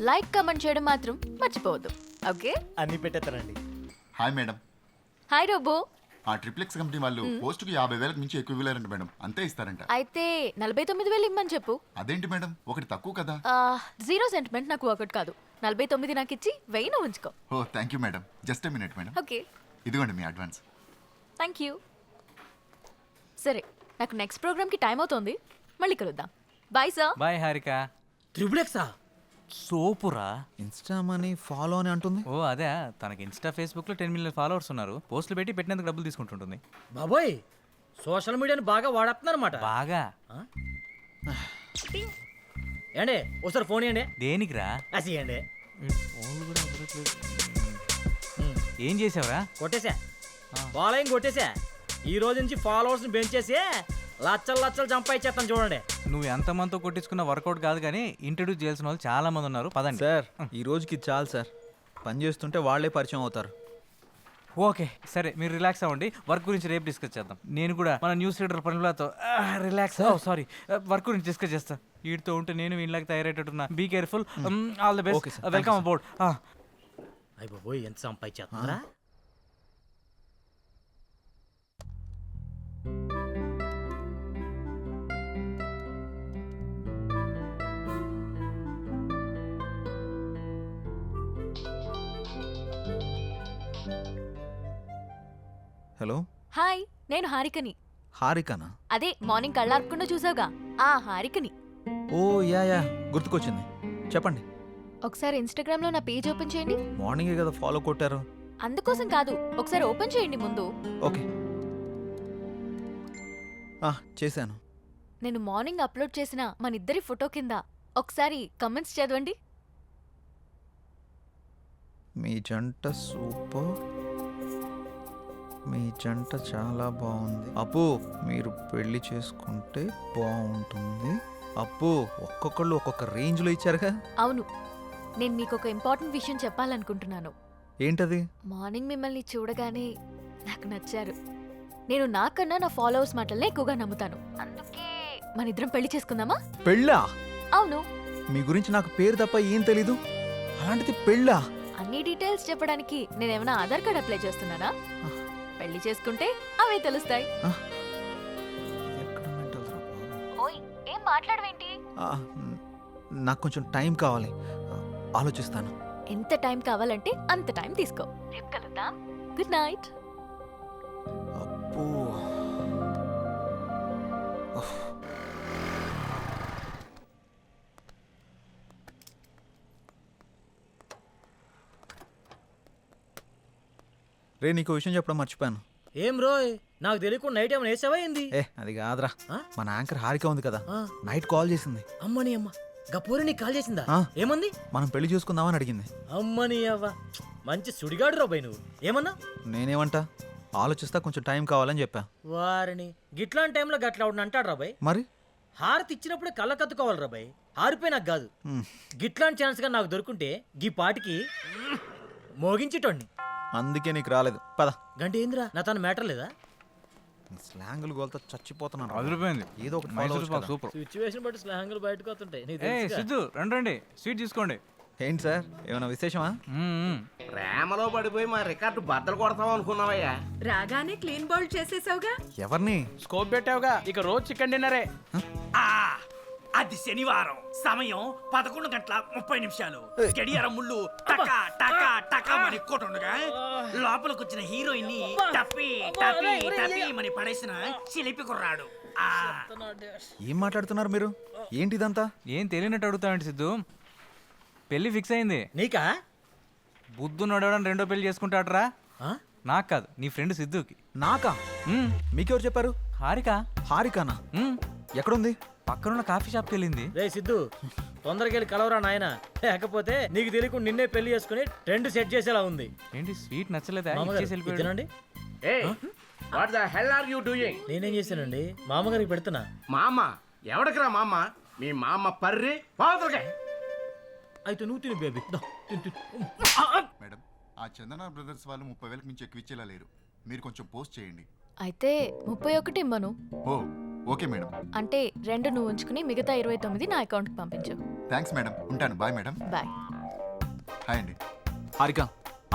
Like comment చేయడం మాత్రం మర్చిపోవద్దు. ఓకే, అన్ని పెట్టేస్తానండి. Hi madam. Hi robo. ఆ ట్రిప్లెక్స్ కంపెనీ వాళ్ళు పోస్టుకి 50,000 మించి ఎక్కువ ఇవ్వలేరంట మేడం. అంతే ఇస్తారంట. అయితే 49,000 ఇమ్మని చెప్పు. అదేంటి మేడం, ఒకటి తక్కువ కదా. జీరో సెంటిమెంట్ నాకు ఒకటి కాదు. 49 నాకు ఇచ్చి 1000 నువ్వు ఉంచుకో. Oh thank you madam. Just a minute madam. Okay, ఇదిగోండి మీ అడ్వాన్స్. Thank you. సరే, నాకు నెక్స్ట్ ప్రోగ్రామ్కి టైం అవుతోంది. మళ్ళీ కలుద్దాం. Bye sir. బాయ్ హారిక. త్రిబులెక్సా? సోపురా. ఇన్స్టా మనీ ఫాలో అని అంటుంది. ఓ అదే, తనకి ఇన్స్టా ఫేస్బుక్ లో 10 మిలియన్ ఫాలోవర్స్ ఉన్నారు. పోస్టులు పెట్టి పెట్టినందుకు డబ్బులు తీసుకుంటుంటుంది. బాబోయ్, సోషల్ మీడియాని బాగా వాడేస్తున్నారన్నమాట. బాగా. ఏండి ఒకసారి ఫోన్ ఇవ్వండి. దేనికిరా? అసియండి. ఏం చేసావురా? కొట్టేసా, ఫాలోయింగ్ కొట్టేసా. ఈ రోజు నుంచి ఫాలోవర్స్ ని పెంచేసి లచ్చలు లచ్చలు సంపాదించేస్తాను చూడండి. నువ్వు ఎంతమందితో కొట్టించుకున్న వర్కౌట్ కాదు కానీ ఇంట్రడ్యూస్ చేయాల్సిన వాళ్ళు చాలా మంది ఉన్నారు. పదండి సార్, ఈ రోజుకి చాలు సార్. పని చేస్తుంటే వాళ్ళే పరిచయం అవుతారు. ఓకే సరే, మీరు రిలాక్స్ అవ్వండి. వర్క్ గురించి రేపు డిస్కస్ చేద్దాం. నేను కూడా మన న్యూస్ రీడర్ పనులతో రిలాక్స్. సారీ, వర్క్ గురించి డిస్కస్ చేస్తా. వీటితో ఉంటే నేను వీళ్ళకి తయారయ్యేటట్టున్నా. Be careful. All the best. Welcome about. అయ్య బాబోయ్, ఎంత సంపాదించేస్తున్నారా? హలో, హాయ్, నేను హారికని. హారికనా? అదే మార్నింగ్ కళ్ళార్పకుండా చూసావుగా, ఆ హారికని. ఓ యా, గుర్తుకొచ్చింది. చెప్పండి. ఒకసారి ఇన్స్టాగ్రామ్ లో నా పేజ్ ఓపెన్ చేయండి. మార్నింగే కదా ఫాలో కొట్టారు. అందుకోసం కాదు, ఒకసారి ఓపెన్ చేయండి ముందు. ఓకే, చేశాను. నేను మార్నింగ్ అప్లోడ్ చేసిన మన ఇద్దరి ఫోటో కింద ఒకసారి కమెంట్స్ చదవండి. మీ జంట సూపర్, మీ జంట చాలా బాగుంది. అప్పు, మీరు పెళ్లి చేసుకుంటే బాగుంటుంది. అప్పు, ఒక్కొక్కళ్ళు ఒక్కొక్క రేంజ్లో ఇచ్చారుగా. అవును, నేను మీకు ఒక ఇంపార్టెంట్ విషయం చెప్పాలనుకుంటున్నాను. ఏంటది? మార్నింగ్ మిమ్మల్ని చూడగానే నాకు నచ్చారు. నేను నాకన్నా నా ఫాలోవర్స్ మాటలనే ఎక్కువగా నమ్ముతాను. అందుకే మన ఇద్దరం పెళ్లి చేసుకుందామా? పెళ్ళా? అవును. మీ గురించి నాకు పేరు తప్ప ఏం తెలీదు, అలాంటిది పెళ్ళా? అన్ని డీటెయిల్స్ చెప్పడానికి నేనేమైనా ఆధార్ కార్డ్ అప్లై చేస్తున్నానా? పెళ్లి చేసుకుంటే అవే తెలుస్తాయి. ఓయ్, ఏం మాట్లాడవేంటి? నాకు కొంచెం టైం కావాలి, ఆలోచిస్తాను. ఎంత టైం కావాలంటే అంత టైం తీసుకో. రేపు కలుద్దాం. Good night. అబ్బో, రే, నీకు విషయం చెప్పడం మర్చిపోయాను. ఏం రోయ్, నాకు తెలియకుండా నైట్ ఏమైనా వేసావా ఏంది? అది కాదురా, మన యాంకర్ హారిక ఉంది కదా, ఆ. నైట్ కాల్ చేసింది. అమ్మని అమ్మ, గపూరి నీకు కాల్ చేసిందా? ఆ. ఏమంది? మనం పెళ్లి చూసుకుందామని అడిగింది. అమ్మని అవ్వ, మంచి సుడిగాడు రాబాయ్ నువ్వు. ఏమన్నా? నేనేమంటా, ఆలోచిస్తా, కొంచెం టైం కావాలని చెప్పా. వారిని గిట్లాంటి టైంలో గట్లా అవును అంటాడు రాబాయ్. మరి హారతి ఇచ్చినప్పుడే కళ్ళ కత్తుకోవాలి రాబాయ్. హారిపోయి నాకు కాదు. మ్, గిట్లాంటి ఛాన్స్ గా నాకు దొరుకుంటే గీ పాటికి మోగించేటోడిని. అందుకే నీకు రాలేదు. పద. గంట ఏందిరా, నా తన మ్యాటర్ లేదా? స్లాంగులు గోల్తో చచ్చిపోతున్నాను. అదిరిపోయింది. ఏదో ఒకటి follow మైసూర్ అవ్వచ్చు పాక్ కదా. సూపర్. సిచ్యువేషన్ బట్టి స్లాంగులు బయటకు వస్తుంటాయి. నీకు ఏ తెలుసుగా. సిద్ధు, రండి స్వీట్ తీసుకోండి. ఏంటి సార్, ఏమైనా విశేషమా? ప్రేమలో పడిపోయి మా రికార్డు బద్దలు కొడతాం అనుకున్నావయ్యా. రాగానే క్లీన్ బౌల్ చేసేసావుగా. ఎవరిని? స్కోప్ పెట్టావుగా, ఇక రోజు చికెన్ డిన్నరే. అది శనివారం, సమయం 11:30 గడియారం ముళ్ళు టకా టకా టకా మని కొట్టుండగా లోపలికి వచ్చిన హీరోయిన్ ని టప్పి టప్పి టప్పి మని పడేసిన చిలిపి కుర్రాడు. ఏం మాట్లాడుతున్నారు మీరు? ఏంటి ఇదంతా? ఏం తెలియనట్టు అడుగుతావండి సిద్ధు. పెళ్లి ఫిక్స్ అయింది. నీకా? బుద్ధు నడవడం రెండో పెళ్లి చేసుకుంటాడరా. ఆ? నాకు కాదు, నీ ఫ్రెండ్ సిద్ధుకి. నాకా? మీకెవరు చెప్పారు? హారిక. హారికానా? ఎక్కడుంది? పక్కనున్న కాఫీ షాప్కి వెళ్ళింది. రే సిద్ధు, తొందరగా వెళ్ళి కలవరా నాయన, లేకపోతే నీకు తెలియకుండా నిన్నే పెళ్లి చేసుకుని ట్రెండ్ సెట్ చేసేలా ఉంది. ఏంటి స్వీట్ నచ్చలేదా? మామగారు, ఇచ్చేసి వెళ్ళిపోయాడు. తినండి. What the hell are you doing? నేనేం చేశానండి, మామగారికి పెడుతున్నా. మా అమ్మ ఎవడికిరా మా అమ్మ? మీ మా అమ్మ పర్రి పావుతలకే. అయితే నువ్వు తిని బేబీ. మేడం, ఆ చందన బ్రదర్స్ వాళ్ళు 30,000 మించి ఎక్కువ ఇచ్చేలా లేరు. మీరు కొంచెం పోస్ట్ చేయండి. అయితే 31 ఇమ్మను. ఓ ఓకే మేడం. అంటే 2 నువ్వు ఉంచుకుని మిగతా 29 నా అకౌంట్కి పంపించు. Thanks madam. ఉంటాను. Bye madam. బాయ్. హాయ్ అండి. హారిక,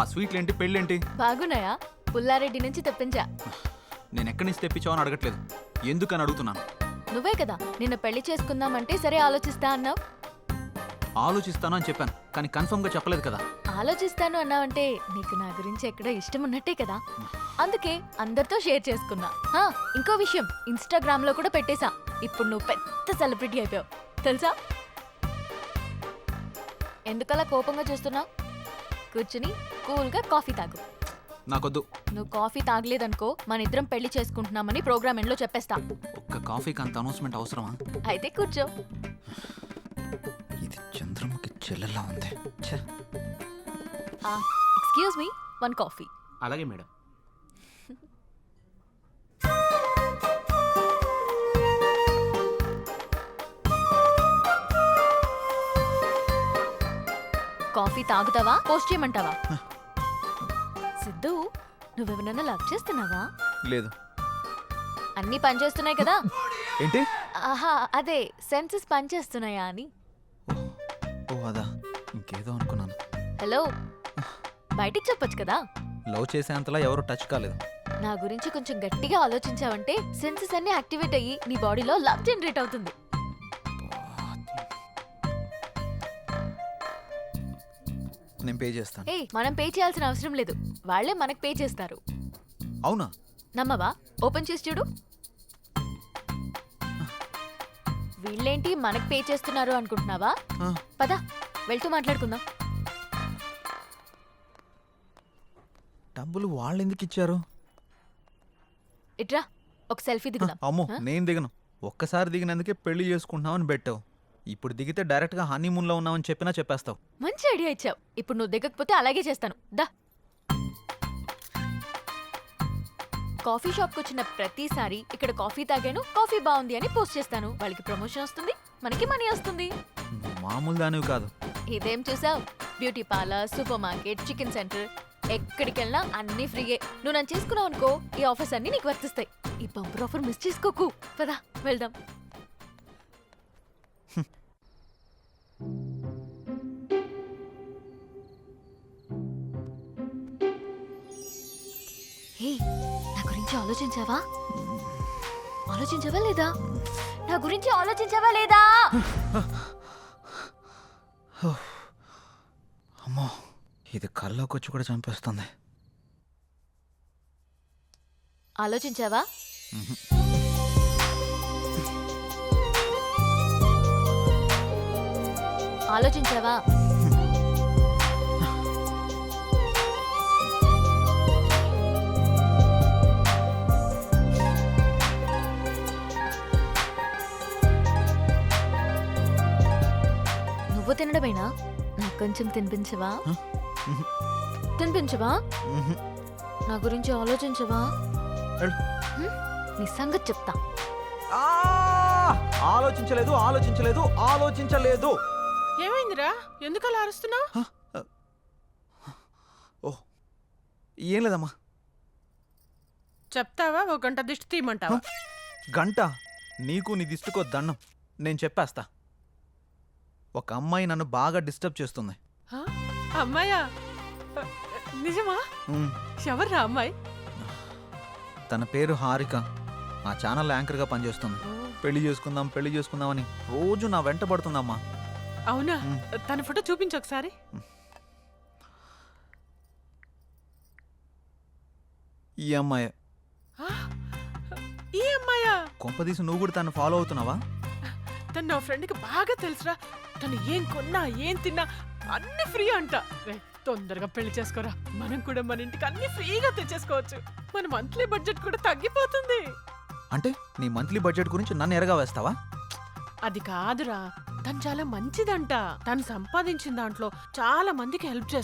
ఆ స్వీట్లేంటి, పెళ్ళేంటి? బాగున్నాయా? పుల్లారెడ్డి నుంచి తెప్పించా. నేను ఎక్కడి నుంచి తెప్పించావని అడగట్లేదు, ఎందుకని అడుగుతున్నాను. నువ్వే కదా నిన్న పెళ్లి చేసుకుందామంటే సరే ఆలోచిస్తా అన్నావు. ఆలోచిస్తాను అని చెప్పాను, కానీ కన్ఫర్మ్గా చెప్పలేదు కదా. ఆలోచిస్తాను అన్నావంటే నీకు నా గురించి ఎక్కడో ఇష్టం ఉన్నట్టే కదా, అందుకే అందరితో షేర్ చేసుకున్నా. ఇంకో విషయం, ఇన్స్టాగ్రామ్ లో కూడా పెట్టేశా. ఇప్పుడు నువ్వు పెద్ద సెలబ్రిటీ అయిపోయావు తెలుసా. ఎందుకలా కోపంగా చూస్తున్నావు? కూర్చుని కూల్గా కాఫీ తాగు. నాకొద్దు. నువ్వు కాఫీ తాగలేదనుకో మన ఇద్దరం పెళ్లి చేసుకుంటున్నామని ప్రోగ్రామ్ ఎండ్లో చెప్పేస్తా. ఒక్క కాఫీకి అంత అనౌన్స్మెంట్ అవసరమా? అయితే కూర్చో. ఇది చంద్రముఖి చెల్లెలా ఉంది. ఛే. Excuse me, 1 coffee. అలాగే మేడం. కాఫీ తాగుతావా పోస్ట్ చేయమంటావా? సిద్ధు, నువ్వెవరన్నా లవ్ చేస్తున్నావా? లేదు. అన్నీ పనిచేస్తున్నాయి కదా. ఏంటి? ఆహా, అదే సెన్సెస్ పనిచేస్తున్నాయా అని. ఓ అదా, ఇంకేదో అనుకున్నాను. హలో, బయటికి చెప్పొచ్చు కదా. లవ్ చేసేంతలా ఎవరు టచ్ కాలేదు. నా గురించి కొంచెం గట్టిగా ఆలోచించావంటే సెన్సెస్ అన్ని యాక్టివేట్ అయ్యి నీ బాడీలో లవ్ జనరేట్ అవుతుంది. నేను పే చేస్తాను. మనం పే చేయాల్సిన అవసరం లేదు, వాళ్ళే మనకు పే చేస్తారు. అవునా? నమ్మవా? ఓపెన్ చేసి చూడు. వీళ్ళేంటి మనకు పే చేస్తున్నారు అనుకుంటున్నావా? ఆ. పద వెళ్తూ మాట్లాడుకుందాం. డబ్బులు వాళ్ళు ఎందుకు ఇచ్చారు? ఇట్రా, ఒక సెల్ఫీ దిగుదాం. అమ్మో, ఆ? నేను దిగను. ఒక్కసారి దిగినందుకే పెళ్లి చేసుకుంటున్నామని పెట్టావు. ఇప్పుడు దిగితే డైరెక్ట్గా హనీమూన్లో ఉన్నామని చెప్పినా చెప్పేస్తావు. మంచి ఐడియా ఇచ్చావు. ఇప్పుడు నువ్వు దిగకపోతే అలాగే చేస్తాను. దా. కాఫీ షాప్కి వచ్చిన ప్రతిసారి ఇక్కడ కాఫీ తాగాను, కాఫీ బాగుంది అని పోస్ట్ చేస్తాను. వాళ్ళకి ప్రమోషన్ వస్తుంది, మనకి మనీ వస్తుంది. నువ్వు మామూలు దానివి కాదు. ఇదేం చూసావు? Beauty parlour, super market, chicken centre, ఎక్కడికి వెళ్ళినా అన్నీ ఫ్రీయే. నువ్వు నన్ను చేసుకున్నావు అనుకో, ఈ ఆఫర్స్ అన్నీ నీకు వర్తిస్తాయి. ఈ బంపర్ ఆఫర్ మిస్ చేసుకోకు. పదా వెళ్దాం. హే, నా గురించి ఆలోచించావా? ఆలోచించావా లేదా? నా గురించి ఆలోచించావా లేదా? అమ్మో, ఇది కల్లోకి వచ్చి కూడా చంపేస్తుంది. ఆలోచించావా? ఆలోచించావా? నువ్వు తినడమేనా? నాకు కొంచెం తినిపించవా? తినిపించవా? నా గురించి ఆలోచించవా? వెళ్ళు. నీ సంగతి చెప్తా. ఆలోచించలేదు, ఆలోచించలేదు, ఆలోచించలేదు. ఏమైందిరా? ఎందుకు అలా అరుస్తున్నావు? ఓ, ఏం లేదమ్మా. చెప్తావా? 1 గంట దిష్టి తీయమంటావా? గంట? నీకు నీ దిష్టికో దండం. నేను చెప్పేస్తా. ఒక అమ్మాయి నన్ను బాగా డిస్టర్బ్ చేస్తుంది. హ? అమ్మాయా? నిజమా? ఉమ్, ఎవర్రా అమ్మాయి? తన పేరు హారిక. ఆ ఛానల్ యాంకర్గా పనిచేస్తుంది. పెళ్లి చేసుకుందాం, పెళ్లి చేసుకుందామని రోజు నా వెంట పడుతుందమ్మా. అవునా? తన ఫోటో చూపించు ఒకసారి. ఈ అమ్మాయి. ఆ? ఈ అమ్మాయా? కొంపదీసి నువ్వు కూడా తను ఫాలో అవుతున్నావా? తను నా ఫ్రెండ్కి బాగా తెలుసురా. తను ఏం కొన్నా ఏం తిన్నా అన్ని ఫ్రీ అంట. రేయ్, తొందరగా పెళ్లి చేసుకోరా. మనం కూడా మన ఇంటికి అన్ని ఫ్రీగా తెచ్చేసుకోవచ్చు. మన మంత్లీ బడ్జెట్ కూడా తగ్గిపోతుంది. అంటే నీ మంత్లీ బడ్జెట్ గురించి నన్ను ఎరగా వేస్తావా? అది కాదురా, తను చాలా మంచిదంట. తను సంపాదించిన దాంట్లో చాలా మందికి హెల్ప్ చేస్తుంది.